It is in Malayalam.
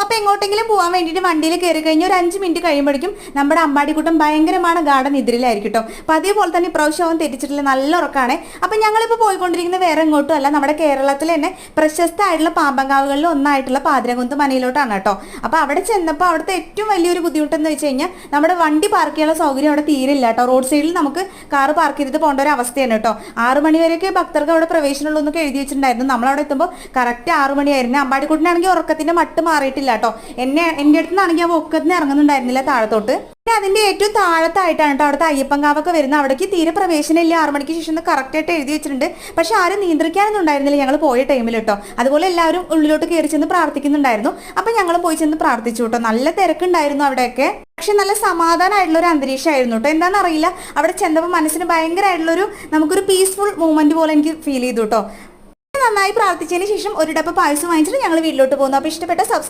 അപ്പോൾ എങ്ങോട്ടെങ്കിലും പോകാൻ വേണ്ടിയിട്ട് വണ്ടിയിൽ കയറി കഴിഞ്ഞ് ഒരു 5 മിനിറ്റ് കഴിയുമ്പോഴേക്കും നമ്മുടെ അമ്പാടിക്കുട്ടൻ ഭയങ്കരമാണ് ഗാർഡൻ നിദ്രയിലായിരിക്കും കേട്ടോ. അപ്പോൾ അതേപോലെ തന്നെ ഇപ്രാവശ്യം അവൻ തെറ്റിച്ചിട്ടില്ല, നല്ല ഉറക്കാണ്. അപ്പം ഞങ്ങളിപ്പോൾ പോയിക്കൊണ്ടിരിക്കുന്ന വേറെ എങ്ങോട്ടും അല്ല, നമ്മുടെ കേരളത്തിൽ തന്നെ പ്രശസ്തമായിട്ടുള്ള പാമ്പങ്കാവുകളിൽ ഒന്നായിട്ടുള്ള പാതിരകുന്ത് മനയിലോട്ടാണ് കേട്ടോ. അപ്പോൾ അവിടെ ചെന്നപ്പോൾ അവിടുത്തെ ഏറ്റവും വലിയൊരു ബുദ്ധിമുട്ടെന്ന് വെച്ച് കഴിഞ്ഞാൽ നമ്മുടെ വണ്ടി പാർക്ക് ചെയ്യാനുള്ള സൗകര്യം അവിടെ തീരില്ല കേട്ടോ. റോഡ് സൈഡിൽ നമുക്ക് കാറ് പാർക്ക് ചെയ്തിട്ട് പോകേണ്ട ഒരു അവസ്ഥയാണ് കേട്ടോ. 6 മണി വരെയൊക്കെ ഭക്തർക്ക് അവിടെ പ്രവേശനമുള്ളൂ എന്നൊക്കെ എഴുതി വെച്ചിട്ടുണ്ടായിരുന്നു. നമ്മളവിടെ എത്തുമ്പോൾ കറക്റ്റ് 6 മണിയായിരുന്നു. അമ്പാടിക്കുട്ടനാണെങ്കിൽ ഉറക്കത്തിന്റെ മട്ട് മാറിയിട്ടില്ല കേട്ടോ. എൻ്റെ അടുത്ത് നിന്നാണെങ്കിൽ ആ ഒക്കത്തിന് ഇറങ്ങുന്നുണ്ടായിരുന്നില്ല താഴത്തോട്ട്. പിന്നെ അതിന്റെ ഏറ്റവും താഴത്തായിട്ടാണ് കേട്ടോ അവിടുത്തെ അയ്യപ്പൻകാവൊക്കെ വരുന്നത്. അവിടേക്ക് തീരെ പ്രവേശനമില്ല, 6 മണിക്ക് ശേഷം കറക്റ്റായിട്ട് എഴുതി വെച്ചിട്ടുണ്ട്. പക്ഷെ ആരും നിയന്ത്രിക്കാനൊന്നും ഉണ്ടായിരുന്നില്ല ഞങ്ങൾ പോയ ടൈമിൽ കേട്ടോ. അതുപോലെ എല്ലാവരും ഉള്ളിലോട്ട് കയറി ചെന്ന് പ്രാർത്ഥിക്കുന്നുണ്ടായിരുന്നു. അപ്പം ഞങ്ങൾ പോയി ചെന്ന് പ്രാർത്ഥിച്ചു കേട്ടോ. നല്ല തിരക്കുണ്ടായിരുന്നു അവിടെയൊക്കെ. പക്ഷെ നല്ല സമാധാനമായിട്ടുള്ള ഒരു അന്തരീക്ഷമായിരുന്നു കേട്ടോ. എന്താണെന്നറിയില്ല, അവിടെ ചെന്നപ്പോൾ മനസ്സിന് ഭയങ്കരമായിട്ടുള്ളൊരു നമുക്കൊരു പീസ്ഫുൾ മൂവ്മെന്റ് പോലെ എനിക്ക് ഫീൽ ചെയ്തു കേട്ടോ. നന്നായി പ്രാർത്ഥിച്ചതിന് ശേഷം ഒരു ഡപ്പ പായസം വാങ്ങിച്ചിട്ട് ഞങ്ങൾ വീട്ടിലോട്ട് പോകുന്നു. അപ്പോൾ ഇഷ്ടപ്പെട്ട സബ്സ്ക്രൈബ്